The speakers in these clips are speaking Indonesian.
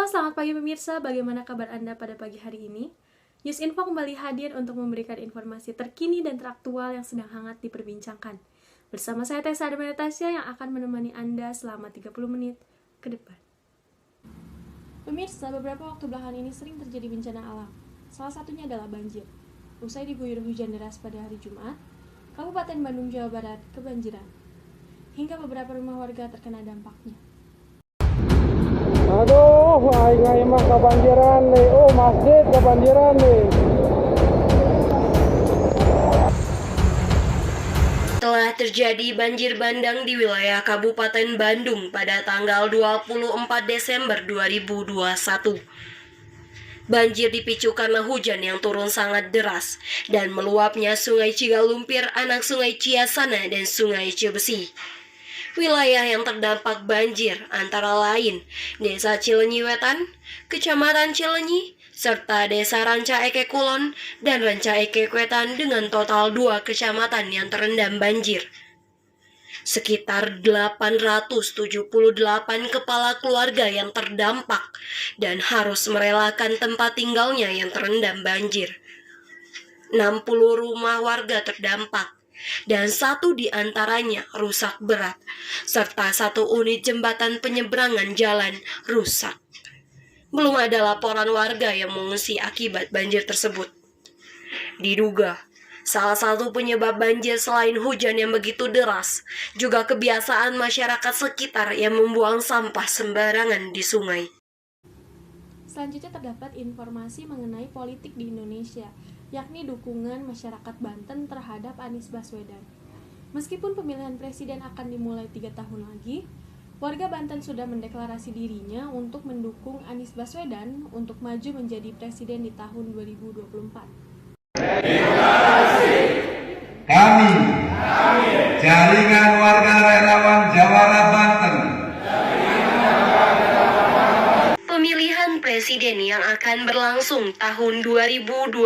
Halo, selamat pagi pemirsa. Bagaimana kabar Anda pada pagi hari ini? News Info kembali hadir untuk memberikan informasi terkini dan teraktual yang sedang hangat diperbincangkan. Bersama saya Tessa Natasha yang akan menemani Anda selama 30 menit ke depan. Pemirsa, beberapa waktu belakangan ini sering terjadi bencana alam. Salah satunya adalah banjir. Usai diguyur hujan deras pada hari Jumat, Kabupaten Bandung, Jawa Barat kebanjiran. Hingga beberapa rumah warga terkena dampaknya. Aduh, aing mah kebanjiran nih. Oh, masjid kebanjiran nih. Telah terjadi banjir bandang di wilayah Kabupaten Bandung pada tanggal 24 Desember 2021. Banjir dipicu karena hujan yang turun sangat deras dan meluapnya Sungai Cigalumpir, anak Sungai Ciasana, dan Sungai Cibesi. Wilayah yang terdampak banjir antara lain Desa Cilenyi Wetan, Kecamatan Cilenyi, serta Desa Ranca Ekek Kulon dan Ranca Ekek Wetan dengan total 2 kecamatan yang terendam banjir. Sekitar 878 kepala keluarga yang terdampak dan harus merelakan tempat tinggalnya yang terendam banjir. 60 rumah warga terdampak dan 1 diantaranya rusak berat, serta 1 unit jembatan penyeberangan jalan rusak. Belum ada laporan warga yang mengungsi akibat banjir tersebut. Diduga, salah satu penyebab banjir selain hujan yang begitu deras, juga kebiasaan masyarakat sekitar yang membuang sampah sembarangan di sungai. Selanjutnya terdapat informasi mengenai politik di Indonesia, yakni dukungan masyarakat Banten terhadap Anies Baswedan. Meskipun pemilihan presiden akan dimulai 3 tahun lagi, warga Banten sudah mendeklarasi dirinya untuk mendukung Anies Baswedan untuk maju menjadi presiden di tahun 2024. Kami, jaringan warga relawan Jawara Banten, Pemilihan presiden yang akan berlangsung tahun 2024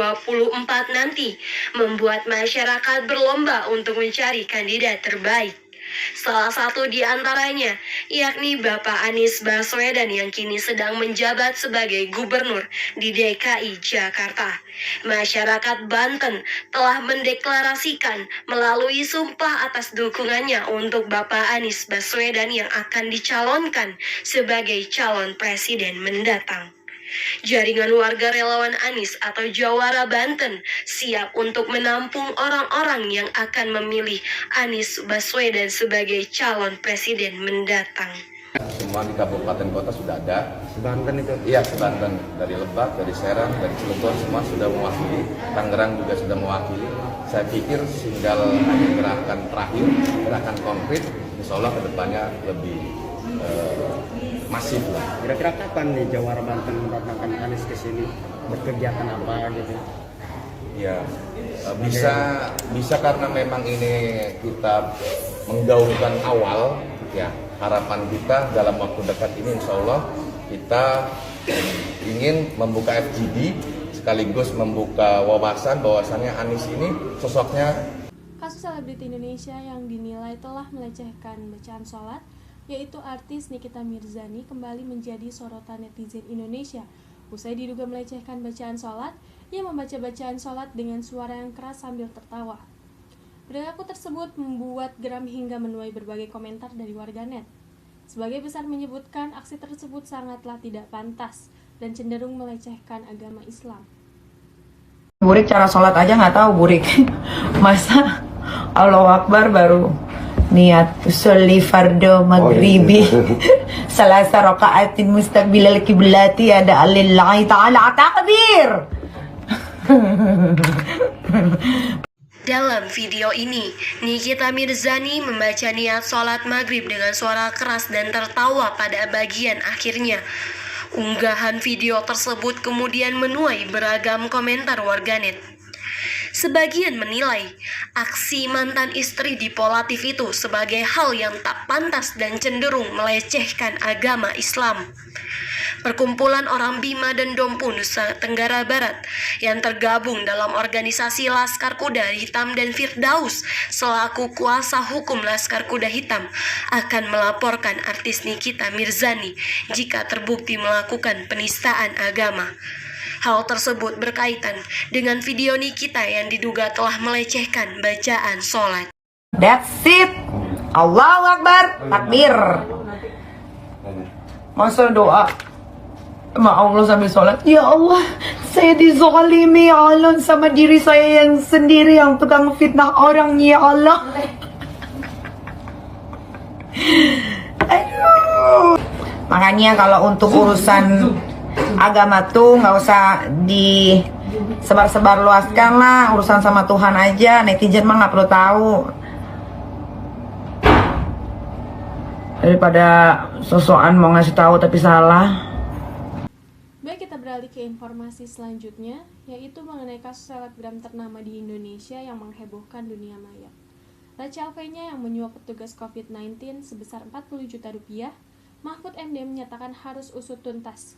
nanti membuat masyarakat berlomba untuk mencari kandidat terbaik. Salah satu di antaranya yakni Bapak Anies Baswedan yang kini sedang menjabat sebagai gubernur di DKI Jakarta. Masyarakat Banten telah mendeklarasikan melalui sumpah atas dukungannya untuk Bapak Anies Baswedan yang akan dicalonkan sebagai calon presiden mendatang. Jaringan warga relawan Anies atau Jawara Banten siap untuk menampung orang-orang yang akan memilih Anies Baswedan sebagai calon presiden mendatang. Semua di kabupaten kota sudah ada. Banten itu? Iya, Banten. Dari Lebak, dari Serang, dari Cilegon semua sudah mewakili. Tangerang juga sudah mewakili. Saya pikir tinggal gerakan terakhir, gerakan konkret, insya Allah kedepannya lebih masif lah. Kira-kira kapan nih Jawara Banten mendatangkan Anies ke sini? Berkegiatan apa gitu? Ya, bisa karena memang ini kita menggaungkan awal, ya harapan kita dalam waktu dekat ini insya Allah kita ingin membuka FGD sekaligus membuka wawasan bahwasannya Anies ini sosoknya. Kasus selebriti Indonesia yang dinilai telah melecehkan bacaan sholat, yaitu artis Nikita Mirzani, kembali menjadi sorotan netizen Indonesia. Usai diduga melecehkan bacaan sholat, ia membaca bacaan sholat dengan suara yang keras sambil tertawa. Perilaku tersebut membuat geram hingga menuai berbagai komentar dari warganet. Sebagai besar menyebutkan aksi tersebut sangatlah tidak pantas dan cenderung melecehkan agama Islam. Burik cara sholat aja nggak tahu Burik. Masa Allahu Akbar baru niat usolli fardo maghribi salasa rakaatin mustaqbilal kiblati ada alillahi ta'ala takbir. Dalam video ini, Nikita Mirzani membaca niat sholat maghrib dengan suara keras dan tertawa pada bagian akhirnya. Unggahan video tersebut kemudian menuai beragam komentar warganet. Sebagian menilai aksi mantan istri dipolatif itu sebagai hal yang tak pantas dan cenderung melecehkan agama Islam. Perkumpulan orang Bima dan Dompu Nusa Tenggara Barat yang tergabung dalam organisasi Laskar Kuda Hitam dan Firdaus selaku kuasa hukum Laskar Kuda Hitam akan melaporkan artis Nikita Mirzani jika terbukti melakukan penistaan agama. Hal tersebut berkaitan dengan video Nikita yang diduga telah melecehkan bacaan sholat. That's it. Allahu Akbar, takbir. Masa doa sama Allah sambil sholat, ya Allah, saya dizalimi ya Allah, sama diri saya yang sendiri yang tukang fitnah orang, ya Allah. Aduh. Makanya kalau untuk urusan agama tuh nggak usah disebar-sebar luaskan lah, urusan sama Tuhan aja. Netizen mah nggak perlu tahu. Daripada sosokan mau ngasih tahu tapi salah. Baik, kita beralih ke informasi selanjutnya, yaitu mengenai kasus selebgram ternama di Indonesia yang menghebohkan dunia maya. Rachel V-nya yang menyuap petugas COVID-19 sebesar 40 juta rupiah, Mahfud MD menyatakan harus usut tuntas.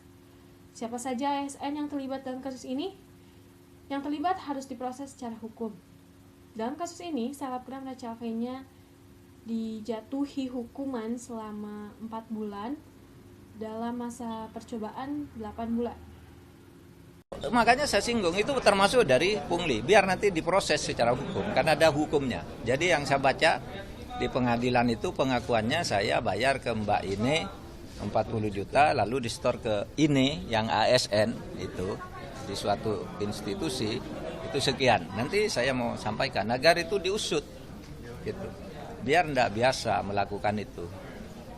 Siapa saja ASN yang terlibat dalam kasus ini? Yang terlibat harus diproses secara hukum. Dalam kasus ini, selebgram Rachel V-nya dijatuhi hukuman selama 4 bulan dalam masa percobaan 8 bulan. Makanya saya singgung itu termasuk dari pungli, biar nanti diproses secara hukum, karena ada hukumnya. Jadi yang saya baca di pengadilan itu pengakuannya saya bayar ke Mbak Ine 40 juta, lalu di-store ke Ine yang ASN itu di suatu institusi itu sekian. Nanti saya mau sampaikan agar itu diusut, gitu. Biar tidak biasa melakukan itu.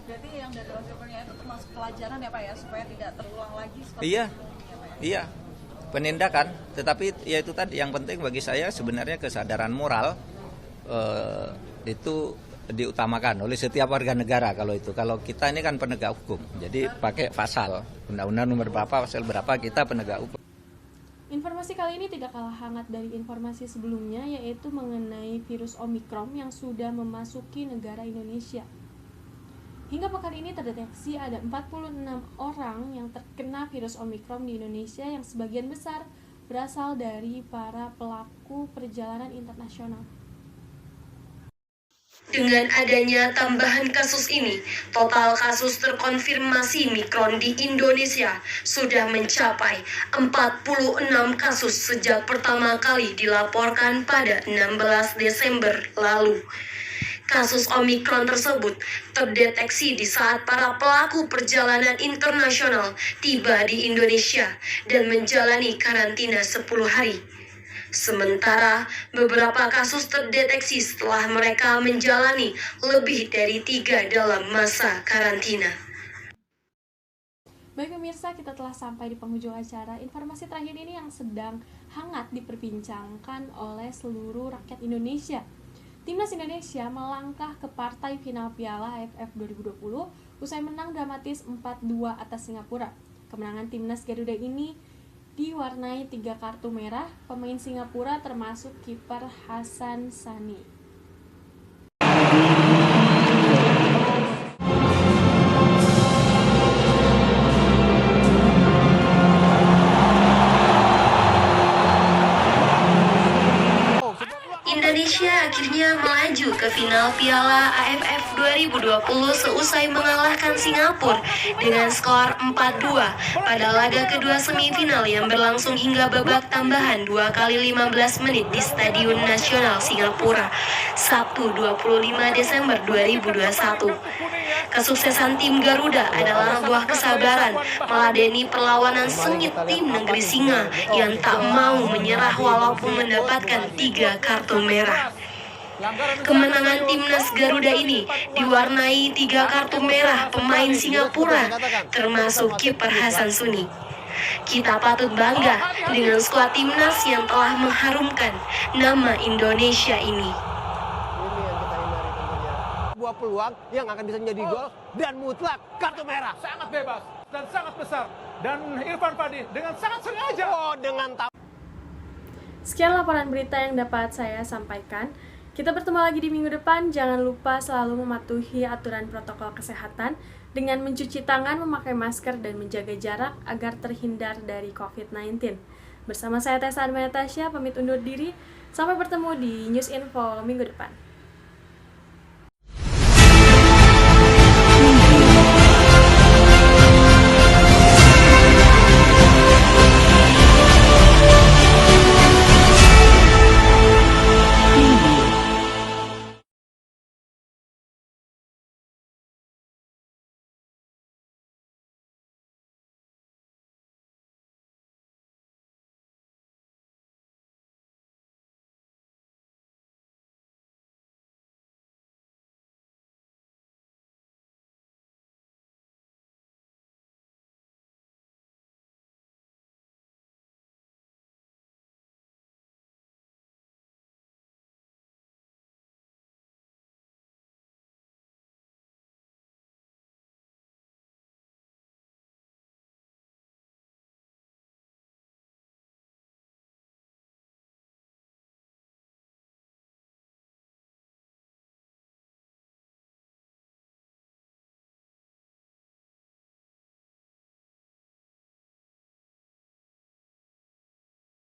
Berarti yang dari artikelnya itu termasuk pelajaran ya Pak ya, supaya tidak terulang lagi seperti Iya, itu, ya, Pak? iya, penindakan. Tetapi ya itu tadi yang penting bagi saya sebenarnya kesadaran moral itu diutamakan oleh setiap warga negara. Kalau kita ini kan penegak hukum, jadi pakai pasal undang-undang nomor berapa, pasal berapa, kita penegak hukum. Informasi kali ini tidak kalah hangat dari informasi sebelumnya, yaitu mengenai virus Omikron yang sudah memasuki negara Indonesia. Hingga pekan ini terdeteksi ada 46 orang yang terkena virus Omikron di Indonesia, yang sebagian besar berasal dari para pelaku perjalanan internasional. Dengan adanya tambahan kasus ini, total kasus terkonfirmasi Omikron di Indonesia sudah mencapai 46 kasus sejak pertama kali dilaporkan pada 16 Desember lalu. Kasus Omikron tersebut terdeteksi di saat para pelaku perjalanan internasional tiba di Indonesia dan menjalani karantina 10 hari. Sementara beberapa kasus terdeteksi setelah mereka menjalani lebih dari 3 dalam masa karantina. Baik pemirsa, kita telah sampai di penghujung acara. Informasi terakhir ini yang sedang hangat diperbincangkan oleh seluruh rakyat Indonesia. Timnas Indonesia melangkah ke partai final Piala AFF 2020 usai menang dramatis 4-2 atas Singapura. Kemenangan Timnas Garuda ini diwarnai 3 kartu merah pemain Singapura termasuk kiper Hasan Sani. Indonesia akhirnya melaju ke final Piala AFF 2020 seusai mengalahkan Singapura dengan skor 4-2 pada laga kedua semifinal yang berlangsung hingga babak tambahan 2 kali 15 menit di Stadion Nasional Singapura, Sabtu 25 Desember 2021. Kesuksesan tim Garuda adalah buah kesabaran meladeni perlawanan sengit tim Negeri Singa yang tak mau menyerah walaupun mendapatkan 3 kartu merah. Kemenangan timnas Garuda ini diwarnai 3 kartu merah pemain Singapura, termasuk kiper Hasan Suni. Kita patut bangga dengan skuad timnas yang telah mengharumkan nama Indonesia ini. Sebuah peluang yang akan bisa menjadi gol dan mutlak kartu merah. Sangat bebas dan sangat besar. Dan Irfan Fadi dengan sangat sengaja. Oh, dengan Sekian laporan berita yang dapat saya sampaikan. Kita bertemu lagi di minggu depan. Jangan lupa selalu mematuhi aturan protokol kesehatan dengan mencuci tangan, memakai masker, dan menjaga jarak agar terhindar dari COVID-19. Bersama saya Tessa Natasha, pamit undur diri. Sampai bertemu di News Info minggu depan.